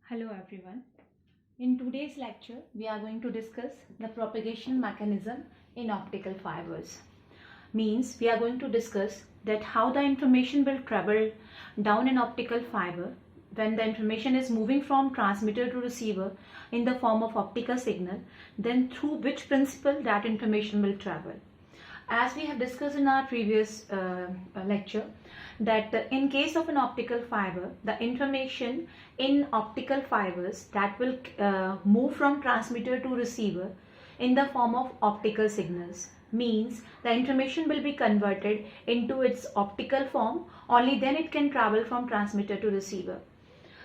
Hello everyone. In today's lecture, we are going to discuss the propagation mechanism in optical fibers. Means we are going to discuss that how the information will travel down an optical fiber when the information is moving from transmitter to receiver in the form of optical signal, then through which principle that information will travel. As we have discussed in our previous lecture, that in case of an optical fiber, the information in optical fibers that will move from transmitter to receiver in the form of optical signals, means the information will be converted into its optical form, only then it can travel from transmitter to receiver.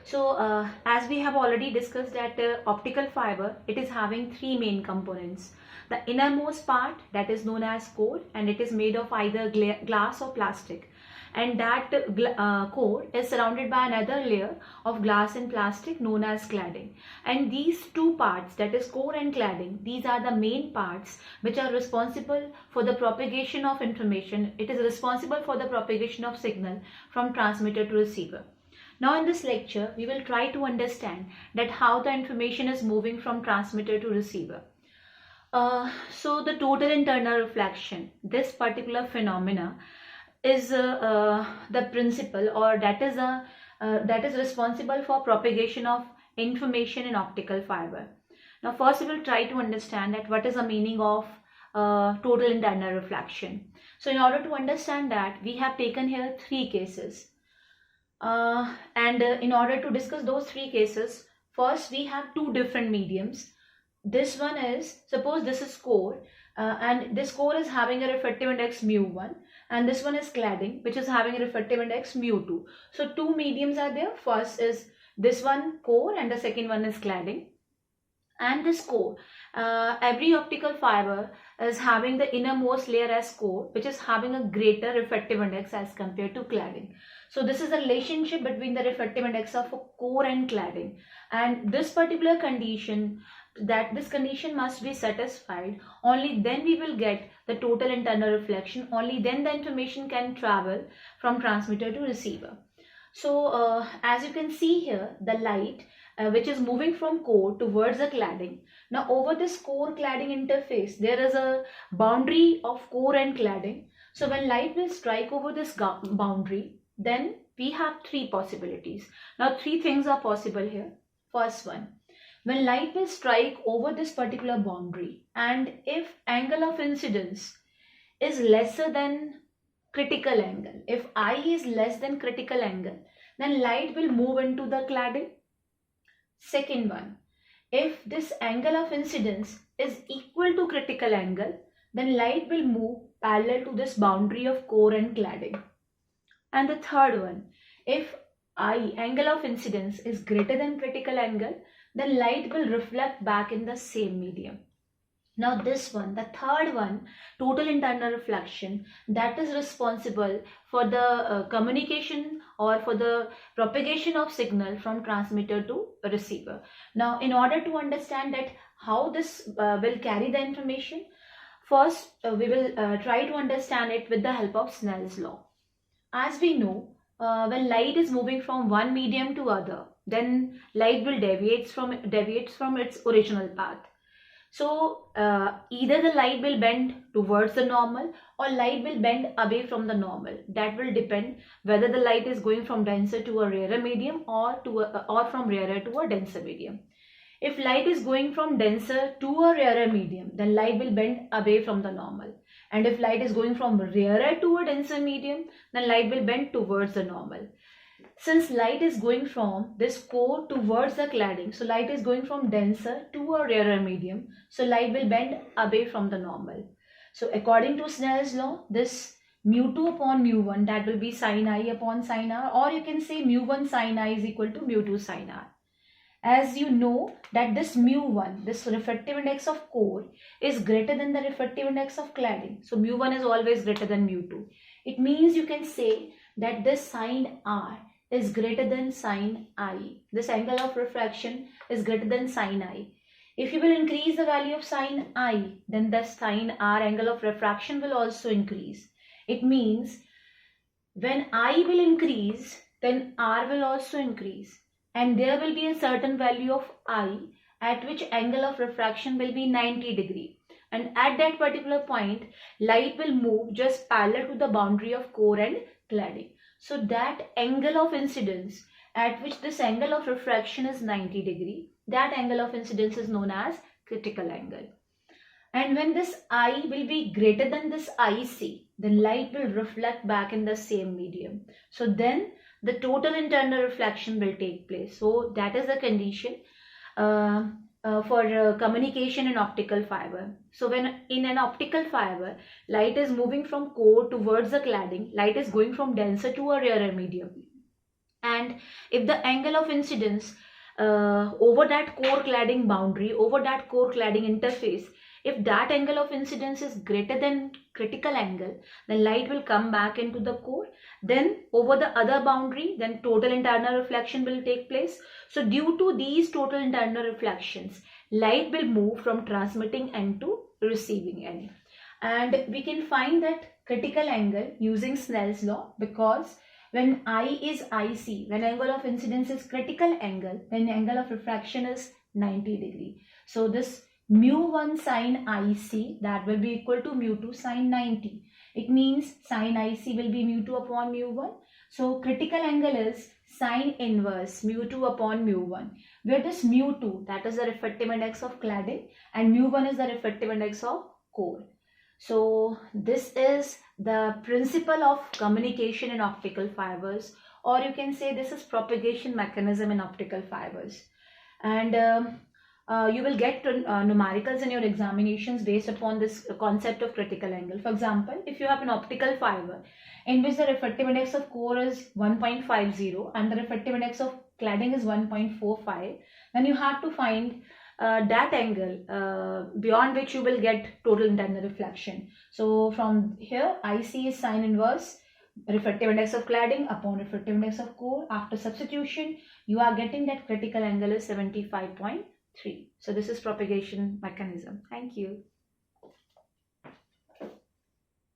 So as we have already discussed that optical fiber, it is having three main components. The innermost part, that is known as core, and it is made of either glass or plastic, and that core is surrounded by another layer of glass and plastic known as cladding. And these two parts, that is core and cladding, these are the main parts which are responsible for the propagation of information. It is responsible for the propagation of signal from transmitter to receiver. Now in this lecture, we will try to understand that how the information is moving from transmitter to receiver. So the total internal reflection, this particular phenomena is the principle, or that is responsible for propagation of information in optical fiber. Now first we will try to understand that what is the meaning of total internal reflection. So in order to understand that, we have taken here three cases. In order to discuss those three cases, first we have two different mediums. This one is, suppose this is core, and this core is having a refractive index mu1, and this one is cladding, which is having a refractive index mu2. So two mediums are there. First is this one core and the second one is cladding. And this core, every optical fiber is having the innermost layer as core, which is having a greater refractive index as compared to cladding. So this is the relationship between the refractive index of a core and cladding, and this particular condition, that this condition must be satisfied, only then we will get the total internal reflection, only then the information can travel from transmitter to receiver. So as you can see here, the light which is moving from core towards the cladding. Now over this core cladding interface, there is a boundary of core and cladding. So when light will strike over this boundary, then we have three possibilities. Now three things are possible here. First one, when light will strike over this particular boundary, and if angle of incidence is lesser than critical angle, if I is less than critical angle, then light will move into the cladding. Second one, if this angle of incidence is equal to critical angle, then light will move parallel to this boundary of core and cladding. And the third one, if I, angle of incidence, is greater than critical angle, then light will reflect back in the same medium. Now this one, the third one, total internal reflection, that is responsible for the communication or for the propagation of signal from transmitter to receiver. Now in order to understand that how this will carry the information, first we will try to understand it with the help of Snell's law. As we know, when light is moving from one medium to other, then light will deviates from its original path. So either the light will bend towards the normal or light will bend away from the normal. That will depend whether the light is going from denser to a rarer medium or from rarer to a denser medium. If light is going from denser to a rarer medium, then light will bend away from the normal. And if light is going from rarer to a denser medium, then light will bend towards the normal. Since light is going from this core towards the cladding, so light is going from denser to a rarer medium, so light will bend away from the normal. So according to Snell's law, this mu2 upon mu1, that will be sin I upon sin r, or you can say mu1 sin I is equal to mu2 sin r. As you know that this mu1, this refractive index of core, is greater than the refractive index of cladding. So mu1 is always greater than mu2. It means you can say that this sin r is greater than sin I. This angle of refraction is greater than sin I. If you will increase the value of sin I, then the sin r angle of refraction will also increase. It means when I will increase, then r will also increase. and there will be a certain value of I at which angle of refraction will be 90 degree. And at that particular point, light will move just parallel to the boundary of core and cladding. So that angle of incidence at which this angle of refraction is 90 degree, that angle of incidence is known as critical angle. And when this I will be greater than this IC, then light will reflect back in the same medium. So then the total internal reflection will take place. So that is the condition for communication in optical fiber. So when in an optical fiber, light is moving from core towards the cladding, light is going from denser to a rarer medium. And if the angle of incidence over that core cladding boundary, over that core cladding interface, if that angle of incidence is greater than critical angle, then light will come back into the core. Then over the other boundary, then total internal reflection will take place. So due to these total internal reflections, light will move from transmitting end to receiving end. And we can find that critical angle using Snell's law, because when I is IC, when angle of incidence is critical angle, then angle of refraction is 90 degree. So this mu1 sine IC, that will be equal to mu2 sine 90. It means sine IC will be mu2 upon mu1. So critical angle is sine inverse mu2 upon mu1, where this mu2, that is the refractive index of cladding, and mu1 is the refractive index of core. So this is the principle of communication in optical fibers, or you can say this is propagation mechanism in optical fibers. And you will get numericals in your examinations based upon this concept of critical angle. For example, if you have an optical fiber in which the refractive index of core is 1.50 and the refractive index of cladding is 1.45, then you have to find that angle beyond which you will get total internal reflection. So from here, IC is sine inverse refractive index of cladding upon refractive index of core. After substitution, you are getting that critical angle is 75.3. So this is propagation mechanism. Thank you.